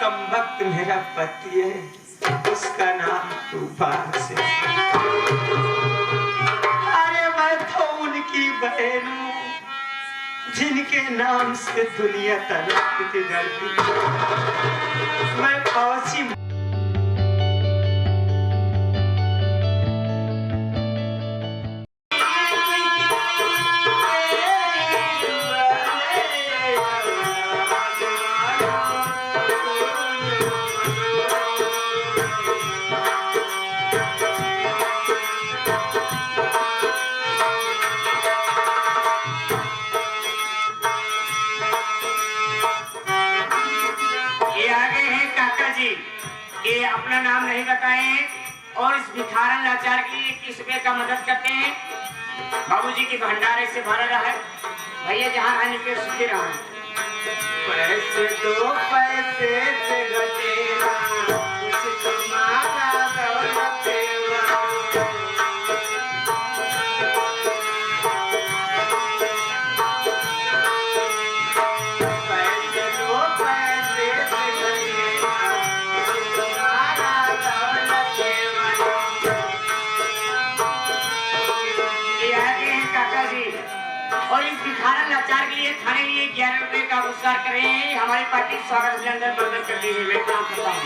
कमबख्त मेरा पति है, उसका नाम तूफान से। अरे मैं तो उनकी बहन हूँ जिनके नाम से दुनिया तड़पती डरती। मैं पहुंची अपना नाम नहीं बताए और इस भिखारन लाचार के लिए 21 रुपए का मदद करते हैं। बाबूजी की भंडारे से भरा रहा है। भैया जहाँ रहने के सुखी रहा है। पैसे दो पैसे से घटेगा कुछ तुम्हारा दौलत और इस भिखारन लाचार के लिए खाने लिए 11 रुपए का पुरस्कार करें। हमारी पार्टी स्वागत अभिनंदन प्रदान करती है। मैं काम करता हूँ।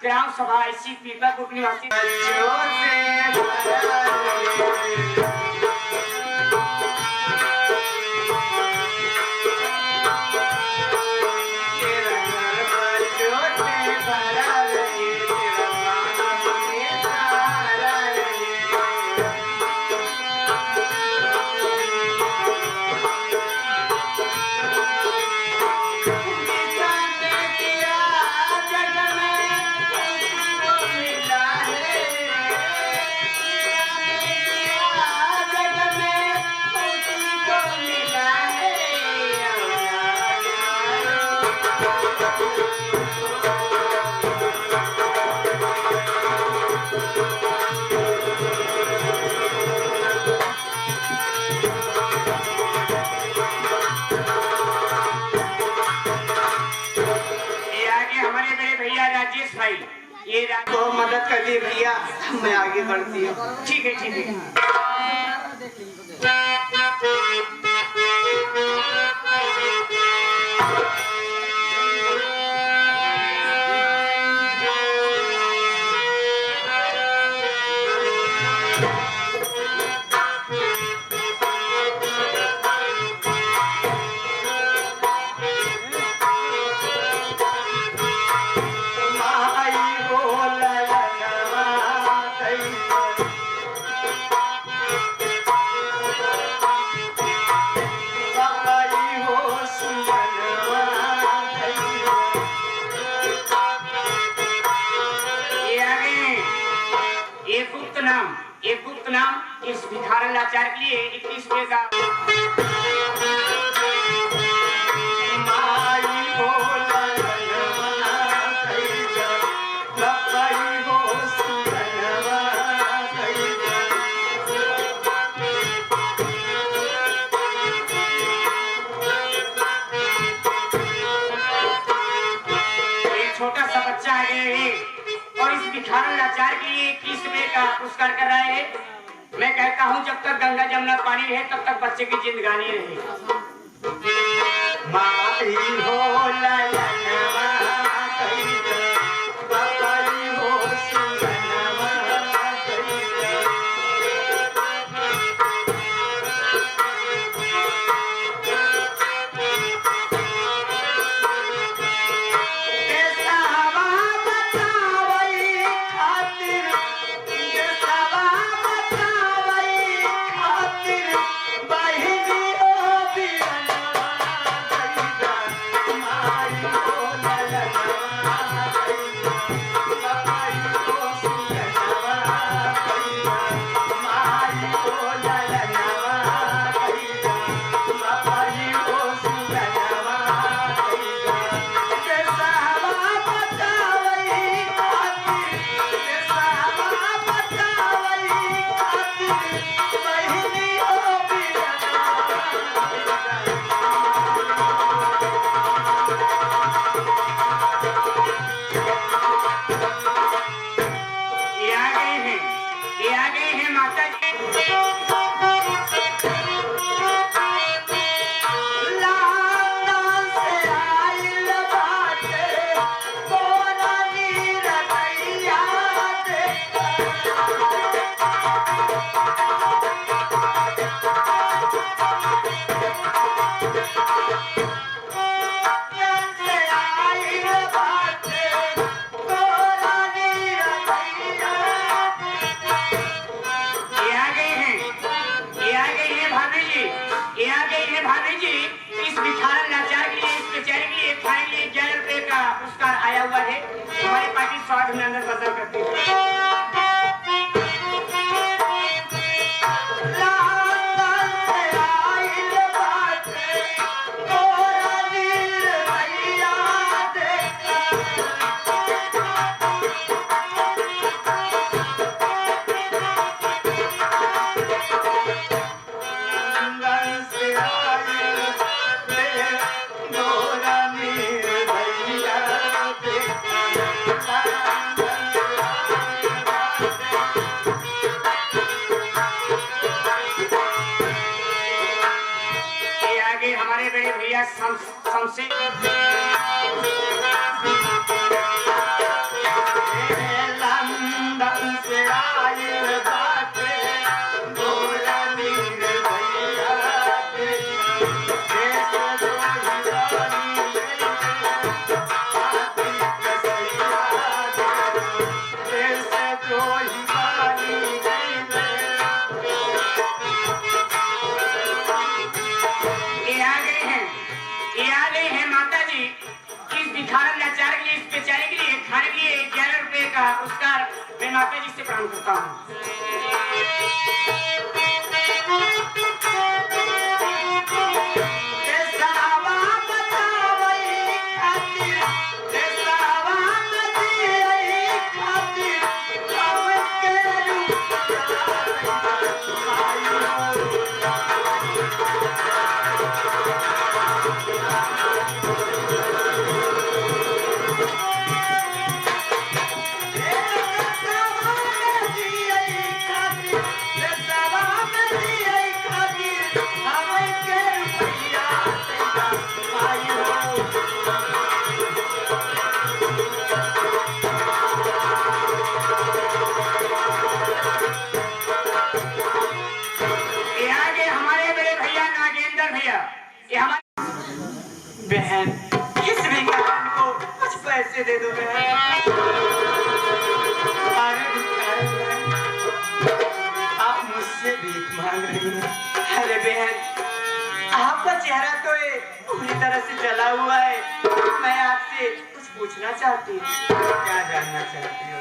ग्राम सभा इसी पीपलपुर निवासी ये तो मदद कर दी भैया, मैं आगे बढ़ती हूँ। ठीक है ठीक है। एक गुप्त नाम इस भिखारन लाचार के लिए 21 रुपए का छोटा सा बच्चा है और इस भिखारन लाचार के लिए 21 रुपए का पुरस्कार कर रहा है। मैं कहता हूँ जब तक गंगा जमुना पानी रहे तब तक बच्चे की जिंदगानी रहे। माई हो ललनवा ये आ गए हैं माता जी। भाभी जी इस भिखारन लाचार के लिए, इस बेचारे के लिए खाने के लिए 11 रुपए का पुरस्कार आया हुआ है। हमारी पार्टी स्वाद में अंदर बदल करती है। हमारे बड़े भैया शमशेर लंदन से आए बाटे गोरा नीर भैया पुरस्कार मैं माता जी से प्रणाम करता हूँ। बहन किस भिखारी को कुछ पैसे दे दो बहन। आप मुझसे भीख मांग रही हैं। अरे बहन आपका चेहरा तो पूरी तरह से जला हुआ है। मैं आपसे कुछ पूछना चाहती हूँ। क्या जानना चाहती हो?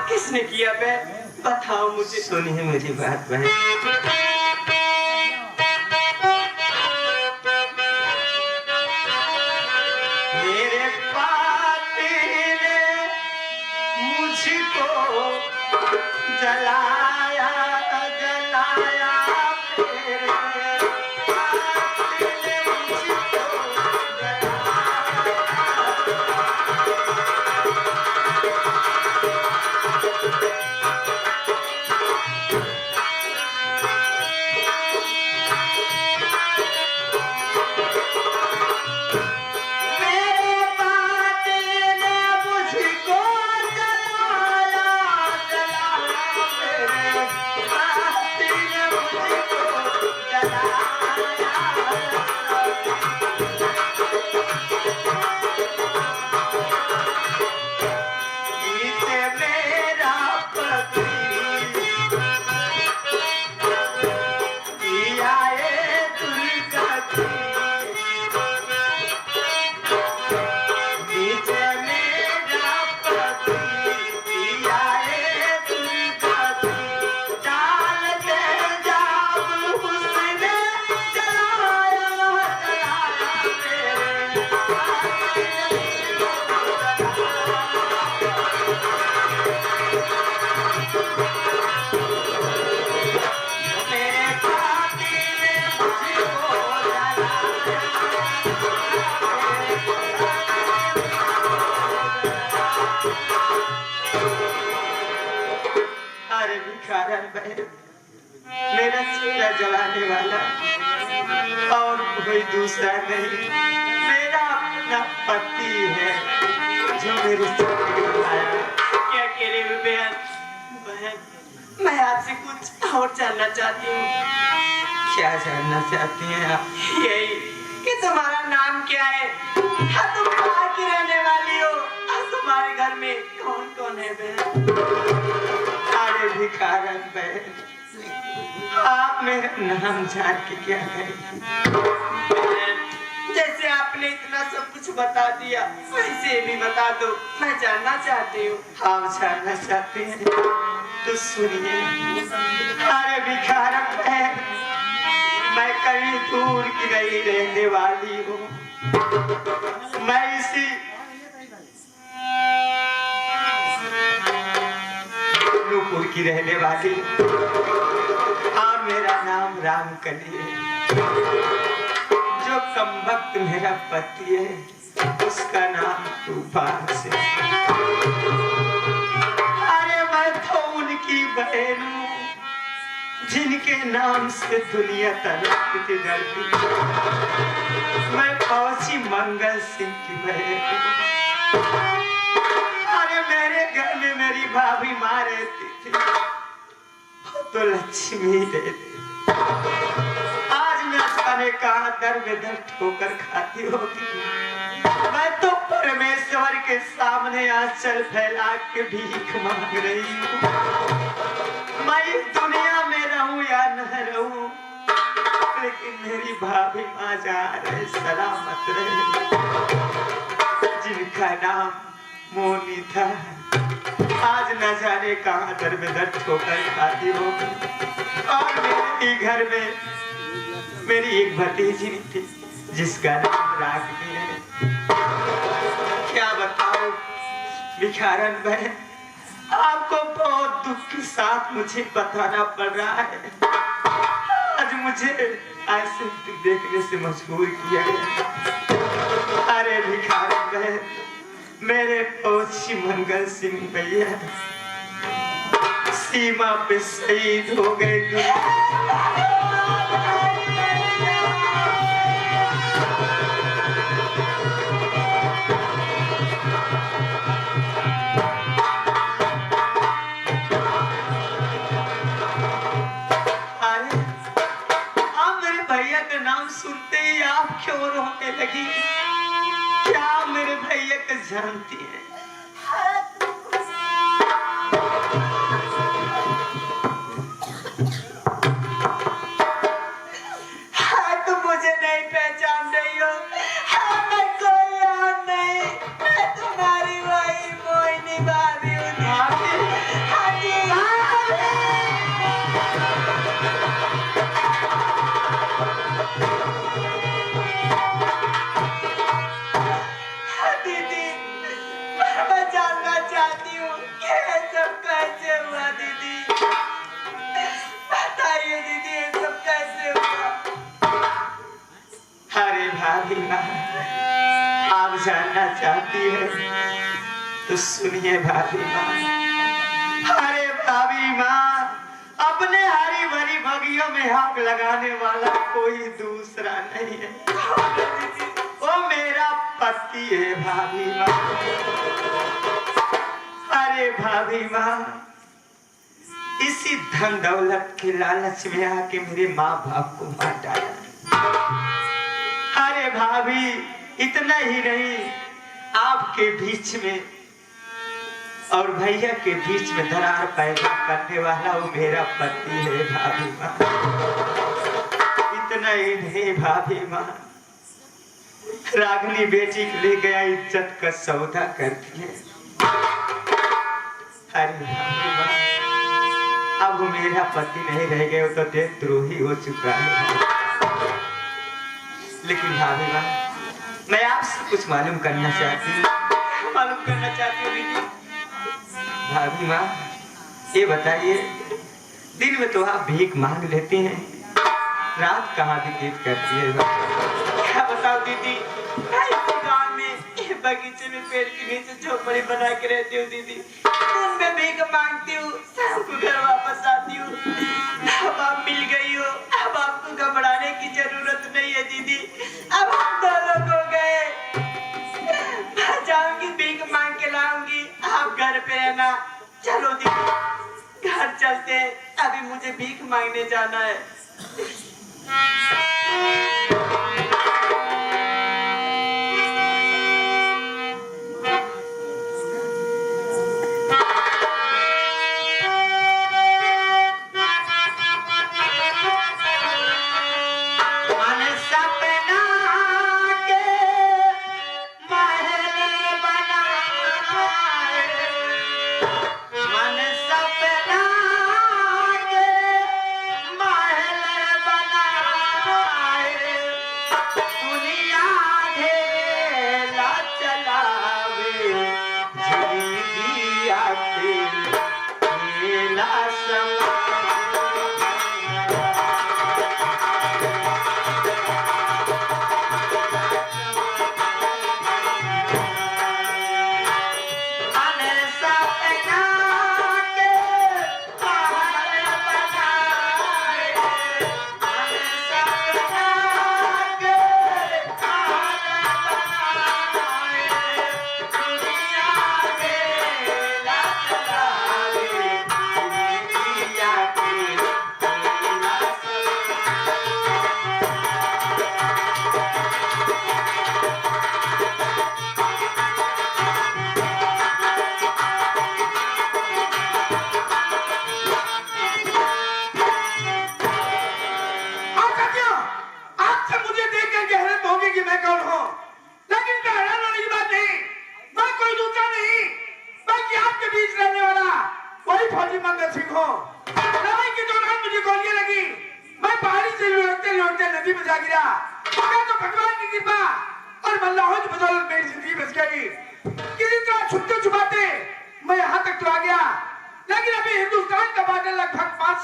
किसने किया बहन? बताओ मुझे। सुनिए मेरी बात बहन। बहन, मेरा चेहरा जलाने वाला और कोई दूसरा नहीं, मेरा अपना पति है जो मेरे चेहरे जलाया। क्या कह रही हो बहन? मैं आपसे कुछ और जानना चाहती हूँ। क्या जानना चाहती हैं आप? यही कि तुम्हारा नाम क्या है? हाँ, तुम कहाँ की रहने वाली हो? तुम्हारे घर में कौन कौन है बहन? अरे भिखारन बहन, आप मेरा नाम जान के क्या करेंगे? जैसे आपने इतना सब कुछ बता दिया, वैसे भी बता दो, मैं जानना चाहती हूँ। आप जानना चाहते हैं तो सुनिए। अरे भिखारन बहन, मैं कहीं दूर की नहीं रहने वाली हूँ, मैं इसी नूपुर की रहने वाली। हाँ, मेरा नाम रामकली है। जो कमबख्त मेरा पति है उसका नाम तूफान से। अरे मैं तो उनकी बहन हूँ जिनके नाम से दुनिया तड़पती डरती। मैं फौजी मंगल सिंह की बहन हूँ। अरे मेरे घर में मेरी भाभी माँ रहती थी, तो लक्ष्मी देती। आज मैं जाने कहाँ दर में दर ठोकर खाती होगी। मैं तो परमेश्वर के सामने आंचल फैला के भीख मांग रही हूँ। मैं इस दुनिया में रहूं या न रहूं, लेकिन मेरी भाभी माँ जा रहे सलामत रहे, जिनका नाम मोनी था। आज न जाने कहाँ दर में दर ठोकर खाती होगी। और मेरे ही घर में मेरी एक भतीजी थी जिसका नाम रागिनी है। क्या बताओ भिखारन बहन, आपको बहुत दुख के साथ मुझे बताना पड़ रहा है। आज मुझे ऐसे देखने से मजबूर किया गया। अरे भिखारन बहन, मेरे फौजी मंगल सिंह भैया सीमा पे शहीद हो गए। नाम सुनते ही आप क्यों रोने लगी? क्या मेरे भैया को जानती है? हाँ, तुम मुझे नहीं पहचान रही हो। हाँ, मैं कोई और नहीं, मैं तुम्हारी वही मोहिनी भाभी हूँ। भाभी माँ, आप जानना चाहती है तो सुनिए भाभी माँ। अरे भाभी माँ, अपने हरी भरी बगियों में आग लगाने वाला कोई दूसरा नहीं है, वो मेरा पति है भाभी माँ। अरे भाभी माँ, इसी धन दौलत के लालच में आके मेरे माँ बाप को मार डाला। अरे भाभी, इतना ही नहीं, आपके बीच में और भैया के बीच में दरार पैदा करने वाला वो मेरा पति है भाभी माँ। इतना ही नहीं भाभी माँ, रागनी बेटी को ले गया इज्जत का सौदा करती है। अरे भाभी माँ, अब वो मेरा पति नहीं रह गया, वो तो देशद्रोही हो चुका है। लेकिन भाभी माँ, मैं आपसे कुछ मालूम करना चाहती हूँ। दीदी। भाभी माँ, ये बताइए, दिन में तो आप भीख मांग लेती हैं, रात कहाँ व्यतीत करती है? क्या बताओ दीदी, गाँव में बगीचे में पेड़ के नीचे झोपड़ी बना के रहती हूँ दीदी। उनमें भीख मांगती हूँ, शाम को घर वापस आती हूँ। अब आप मिल गई हो, अब आपको घबराने की जरूरत नहीं है दीदी। अब हम दो लोग हो गए। मैं जाऊंगी, भीख मांग के लाऊंगी, आप घर पे रहना। चलो दीदी घर चलते हैं, अभी मुझे भीख मांगने जाना है।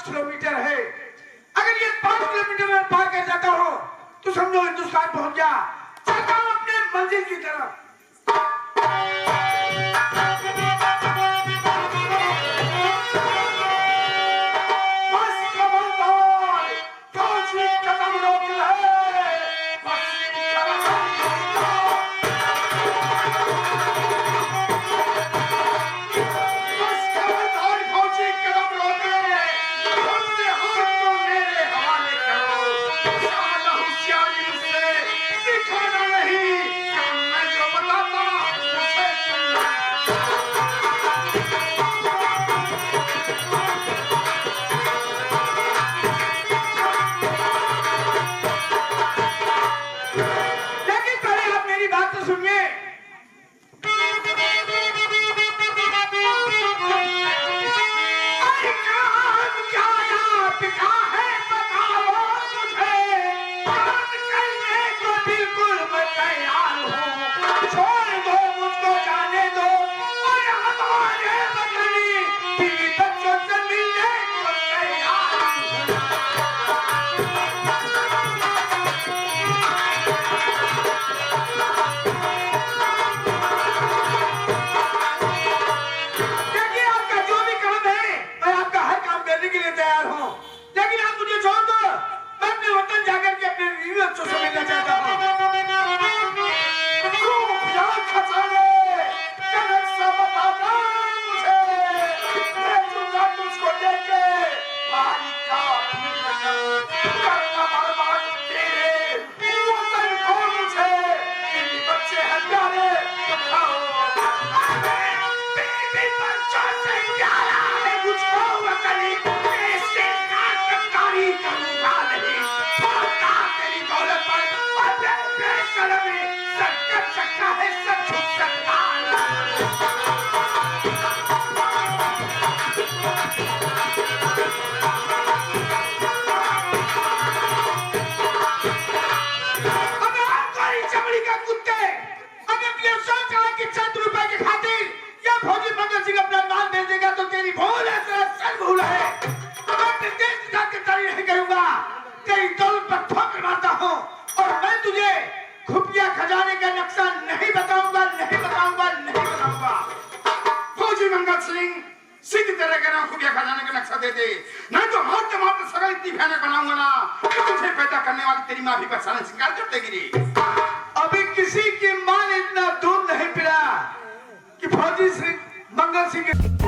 किलोमीटर है। अगर ये 5 किलोमीटर में पार कर जाता हूँ तो समझो हिंदुस्तान पहुंच गया। चलता हूँ अपने मंजिल की तरफ। इतनी भयानक बनाऊंगा ना कि तुझे पैदा करने वाली तेरी माँ भी बच्चा स्वीकार कर देगी रे। अभी किसी की मां ने इतना दूध नहीं पिला कि फौजी सिंह मंगल सिंह के